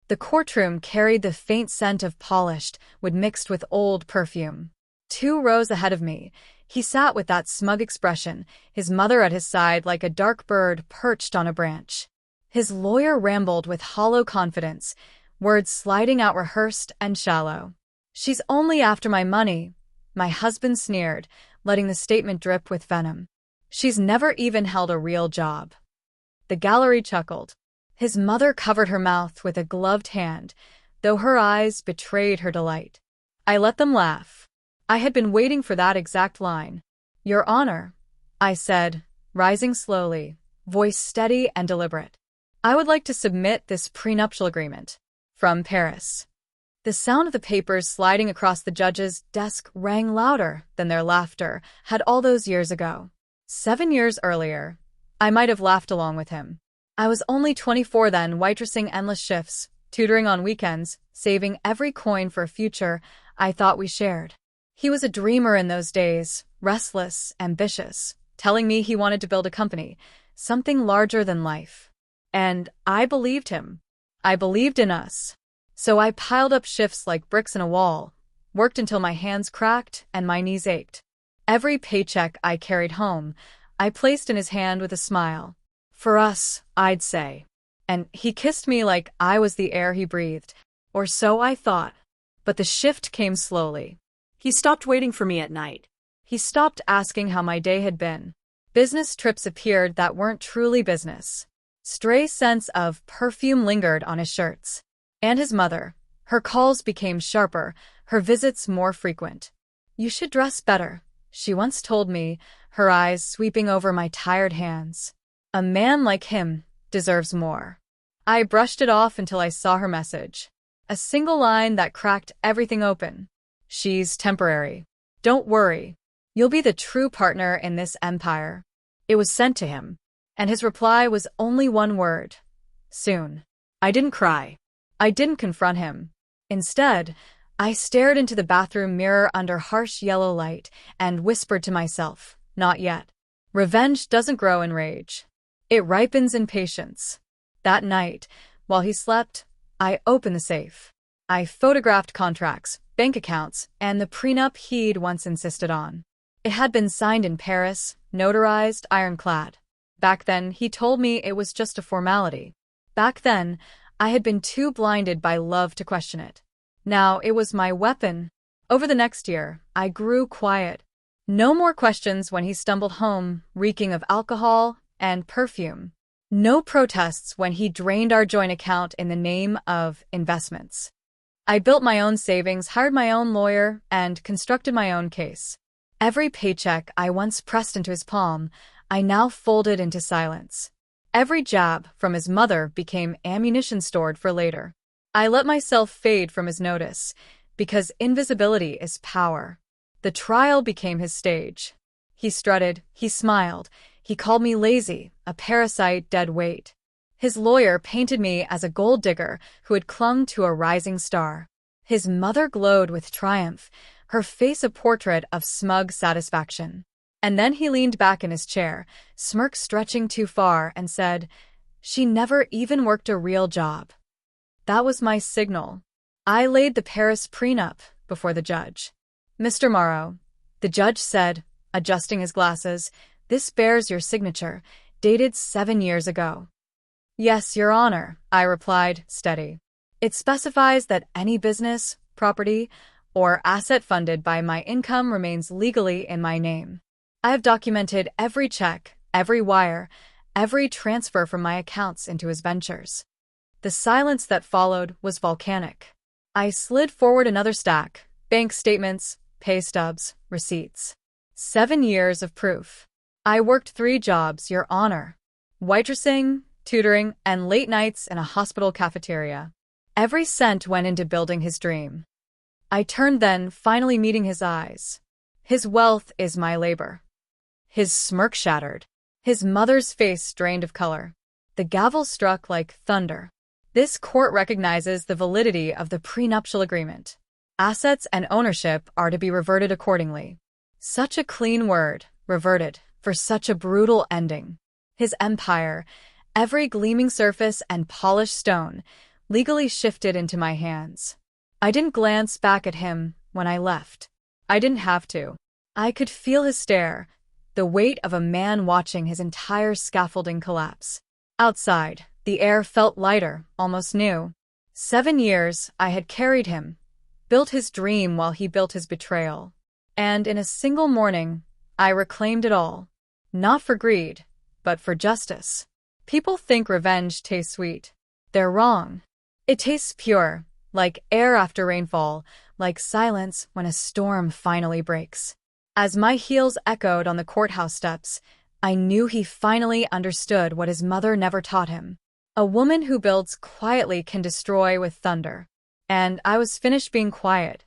The courtroom carried the faint scent of polished wood mixed with old perfume. 2 rows ahead of me, he sat with that smug expression, his mother at his side like a dark bird perched on a branch. His lawyer rambled with hollow confidence, words sliding out rehearsed and shallow. "She's only after my money," my husband sneered, letting the statement drip with venom. "She's never even held a real job." The gallery chuckled. His mother covered her mouth with a gloved hand, though her eyes betrayed her delight. I let them laugh. I had been waiting for that exact line. "Your Honor," I said, rising slowly, voice steady and deliberate. "I would like to submit this prenuptial agreement. From Paris." The sound of the papers sliding across the judge's desk rang louder than their laughter had all those years ago. 7 years earlier, I might have laughed along with him. I was only 24 then, waitressing endless shifts, tutoring on weekends, saving every coin for a future I thought we shared. He was a dreamer in those days, restless, ambitious, telling me he wanted to build a company, something larger than life. And I believed him. I believed in us. So I piled up shifts like bricks in a wall, worked until my hands cracked and my knees ached. Every paycheck I carried home, I placed in his hand with a smile. "For us," I'd say. And he kissed me like I was the air he breathed. Or so I thought. But the shift came slowly. He stopped waiting for me at night. He stopped asking how my day had been. Business trips appeared that weren't truly business. Stray scents of perfume lingered on his shirts. And his mother. Her calls became sharper, her visits more frequent. "You should dress better," she once told me, her eyes sweeping over my tired hands. "A man like him deserves more." I brushed it off until I saw her message. A single line that cracked everything open. "She's temporary. Don't worry. You'll be the true partner in this empire." It was sent to him. And his reply was only one word. "Soon." I didn't cry. I didn't confront him. Instead, I stared into the bathroom mirror under harsh yellow light and whispered to myself, "Not yet." Revenge doesn't grow in rage. It ripens in patience. That night, while he slept, I opened the safe. I photographed contracts, bank accounts, and the prenup he'd once insisted on. It had been signed in Paris, notarized, ironclad. Back then, he told me it was just a formality. Back then, I had been too blinded by love to question it. Now it was my weapon. Over the next year, I grew quiet. No more questions when he stumbled home, reeking of alcohol and perfume. No protests when he drained our joint account in the name of investments. I built my own savings, hired my own lawyer, and constructed my own case. Every paycheck I once pressed into his palm, I now folded into silence. Every jab from his mother became ammunition stored for later. I let myself fade from his notice, because invisibility is power. The trial became his stage. He strutted, he smiled, he called me lazy, a parasite, dead weight. His lawyer painted me as a gold digger who had clung to a rising star. His mother glowed with triumph, her face a portrait of smug satisfaction. And then he leaned back in his chair, smirk stretching too far, and said, "She never even worked a real job." That was my signal. I laid the Paris prenup before the judge. "Mr. Morrow," the judge said, adjusting his glasses, "this bears your signature, dated 7 years ago." "Yes, Your Honor," I replied, steady. "It specifies that any business, property, or asset funded by my income remains legally in my name. I have documented every check, every wire, every transfer from my accounts into his ventures." The silence that followed was volcanic. I slid forward another stack, bank statements, pay stubs, receipts. 7 years of proof. I worked 3 jobs, Your Honor. Waitressing, tutoring, and late nights in a hospital cafeteria. Every cent went into building his dream. I turned then, finally meeting his eyes. "His wealth is my labor." His smirk shattered. His mother's face drained of color. The gavel struck like thunder. This court recognizes the validity of the prenuptial agreement. Assets and ownership are to be reverted accordingly. Such a clean word, reverted, for such a brutal ending. His empire, every gleaming surface and polished stone, legally shifted into my hands. I didn't glance back at him when I left. I didn't have to. I could feel his stare, the weight of a man watching his entire scaffolding collapse. Outside, the air felt lighter, almost new. 7 years, I had carried him, built his dream while he built his betrayal. And in a single morning, I reclaimed it all. Not for greed, but for justice. People think revenge tastes sweet. They're wrong. It tastes pure, like air after rainfall, like silence when a storm finally breaks. As my heels echoed on the courthouse steps, I knew he finally understood what his mother never taught him. A woman who builds quietly can destroy with thunder. And I was finished being quiet.